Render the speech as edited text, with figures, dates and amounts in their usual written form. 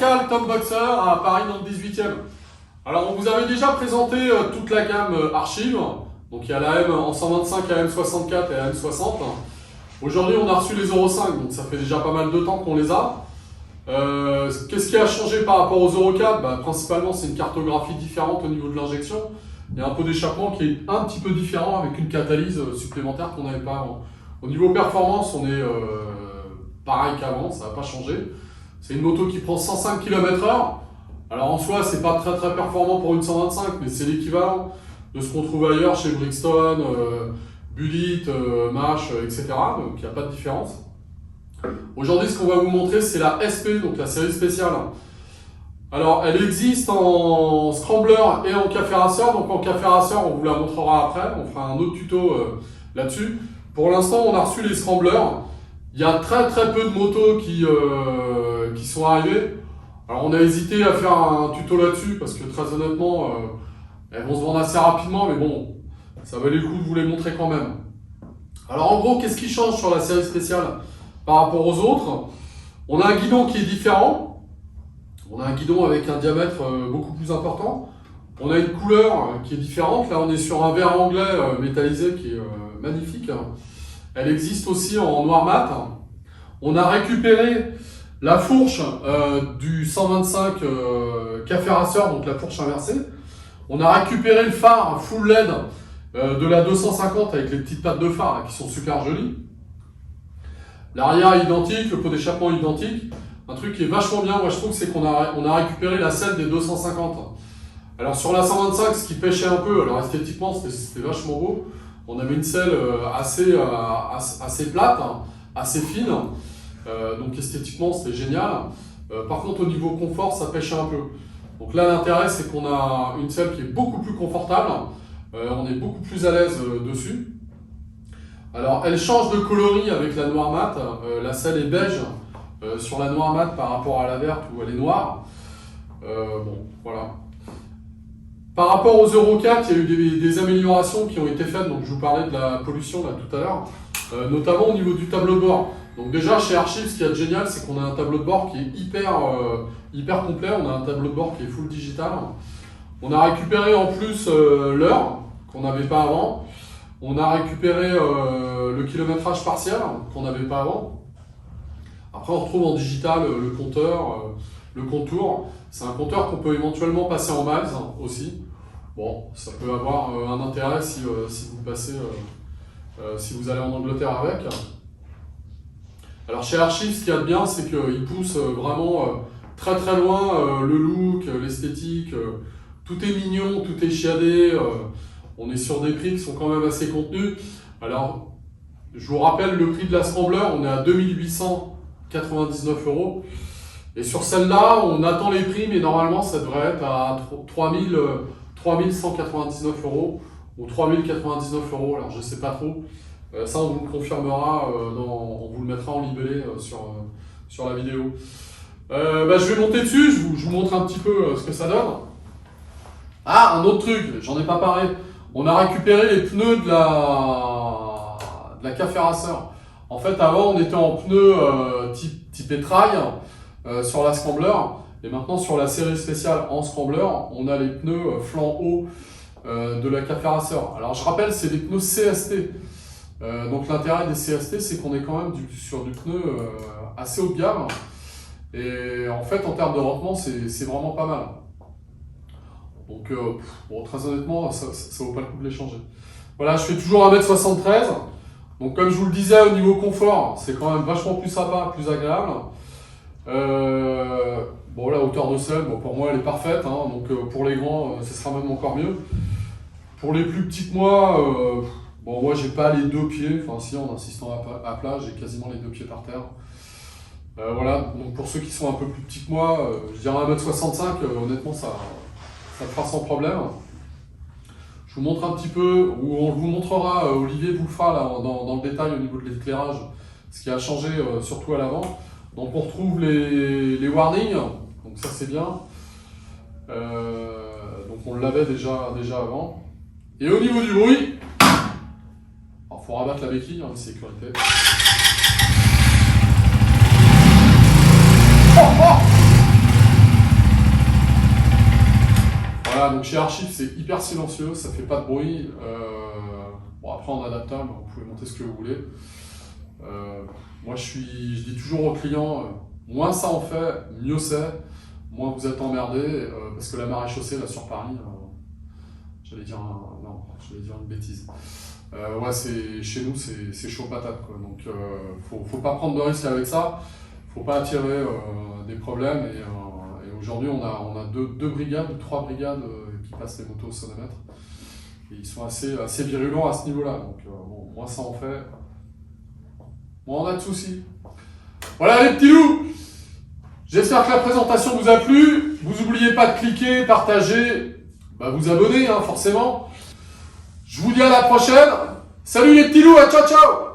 local Tom Boxer à Paris dans le 18e. Alors on vous avait déjà présenté toute la gamme Archive. Donc il y a la M en 125, la M64 et la M60. Aujourd'hui on a reçu les Euro 5, donc ça fait déjà pas mal de temps qu'on les a. Qu'est-ce qui a changé par rapport aux Euro 4? Principalement c'est une cartographie différente au niveau de l'injection. Il y a un pot d'échappement qui est un petit peu différent avec une catalyse supplémentaire qu'on n'avait pas avant. Au niveau performance, on est pareil qu'avant, ça n'a pas changé. C'est une moto qui prend 105 km/h. Alors en soi, c'est pas très performant pour une 125, mais c'est l'équivalent de ce qu'on trouve ailleurs chez Brixton, Bullitt, Mash, etc. Donc il n'y a pas de différence. Aujourd'hui, ce qu'on va vous montrer, c'est la SP, donc la série spéciale. Alors, elle existe en scrambler et en café racer. Donc en café racer, on vous la montrera après. On fera un autre tuto là-dessus. Pour l'instant, on a reçu les scramblers. Il y a très peu de motos qui sont arrivées. Alors on a hésité à faire un tuto là-dessus parce que très honnêtement, elles vont se vendre assez rapidement, mais bon, ça valait le coup de vous les montrer quand même. Alors en gros, qu'est-ce qui change sur la série spéciale par rapport aux autres? On a un guidon qui est différent. On a un guidon avec un diamètre beaucoup plus important. On a une couleur qui est différente. Là, on est sur un verre anglais métallisé qui est magnifique. Elle existe aussi en noir mat. On a récupéré la fourche du 125 café racer, donc la fourche inversée. On a récupéré le phare full LED de la 250 avec les petites pattes de phare qui sont super jolies. L'arrière est identique, le pot d'échappement est identique. Un truc qui est vachement bien, moi je trouve, c'est qu'on a récupéré la selle des 250. Alors sur la 125, ce qui pêchait un peu, alors esthétiquement c'était vachement beau. On avait une selle assez plate, assez fine. Donc esthétiquement c'était génial. Par contre au niveau confort, ça pêchait un peu. Donc là l'intérêt c'est qu'on a une selle qui est beaucoup plus confortable. On est beaucoup plus à l'aise dessus. Alors elle change de coloris avec la noire mat. La selle est beige sur la noire mat par rapport à la verte où elle est noire. Bon, voilà. Par rapport aux Euro 4, il y a eu des améliorations qui ont été faites. Donc je vous parlais de la pollution là tout à l'heure, notamment au niveau du tableau de bord. Donc déjà chez Archive, ce qui est génial, c'est qu'on a un tableau de bord qui est hyper complet. On a un tableau de bord qui est full digital. On a récupéré en plus l'heure qu'on n'avait pas avant. On a récupéré le kilométrage partiel qu'on n'avait pas avant. Après, on retrouve en digital le compteur, le contour. C'est un compteur qu'on peut éventuellement passer en miles aussi. Bon, ça peut avoir un intérêt si vous passez, si vous allez en Angleterre avec. Alors chez Archive, ce qu'il y a de bien, c'est qu'ils poussent vraiment très loin le look, l'esthétique. Tout est mignon, tout est chiadé. On est sur des prix qui sont quand même assez contenus. Alors, je vous rappelle le prix de la Scrambler, on est à 2899 €. Et sur celle-là, on attend les prix, mais normalement, ça devrait être à 3199 € ou 3099 €. Alors, je ne sais pas trop. Ça, on vous le confirmera, on vous le mettra en libellé sur la vidéo. Je vais monter dessus, je vous montre un petit peu ce que ça donne. Ah, un autre truc, j'en ai pas parlé. On a récupéré les pneus de la café racer. En fait, avant, on était en pneus type trail sur la Scrambler. Et maintenant, sur la série spéciale en Scrambler, on a les pneus flanc haut de la café racer. Alors, je rappelle, c'est des pneus CST. Donc, l'intérêt des CST, c'est qu'on est quand même sur du pneu assez haut de gamme. Et en fait, en termes de rendement, c'est vraiment pas mal. Donc, bon, très honnêtement, ça vaut pas le coup de les changer. Voilà, je fais toujours 1m73. Donc, comme je vous le disais, au niveau confort, c'est quand même vachement plus sympa, plus agréable. Bon, la hauteur de selle, bon, pour moi, elle est parfaite. Hein, donc, pour les grands, ce sera même encore mieux. Pour les plus petits que moi, bon, moi, j'ai pas les deux pieds. Enfin, si, en insistant à plat, j'ai quasiment les deux pieds par terre. Voilà, donc pour ceux qui sont un peu plus petits que moi, je dirais 1m65, honnêtement, ça fera sans problème. Je vous montre un petit peu, ou on vous montrera, Olivier vous le fera là, dans le détail au niveau de l'éclairage, ce qui a changé surtout à l'avant. Donc on retrouve les warnings, donc ça c'est bien. Donc on l'avait déjà avant. Et au niveau du bruit, il faut rabattre la béquille, hein, de sécurité. Oh, oh. Voilà, donc chez Archive, c'est hyper silencieux, ça fait pas de bruit. Bon, après, en adaptable, vous pouvez monter ce que vous voulez. Moi, je dis toujours aux clients, moins ça en fait, mieux c'est. Moins vous êtes emmerdé, parce que la maréchaussée, là, sur Paris, j'allais dire une bêtise. Chez nous, c'est chaud patate, quoi. Donc, faut pas prendre de risques avec ça. Faut pas attirer des problèmes. Et aujourd'hui, on a deux brigades, ou 3 brigades qui passent les motos au sonomètre. Et ils sont assez virulents à ce niveau-là. Donc, bon, moins ça en fait, moins on a de soucis. Voilà les petits loups! J'espère que la présentation vous a plu. Vous n'oubliez pas de cliquer, partager, vous abonner, hein, forcément. Je vous dis à la prochaine. Salut les petits loups, ciao ciao!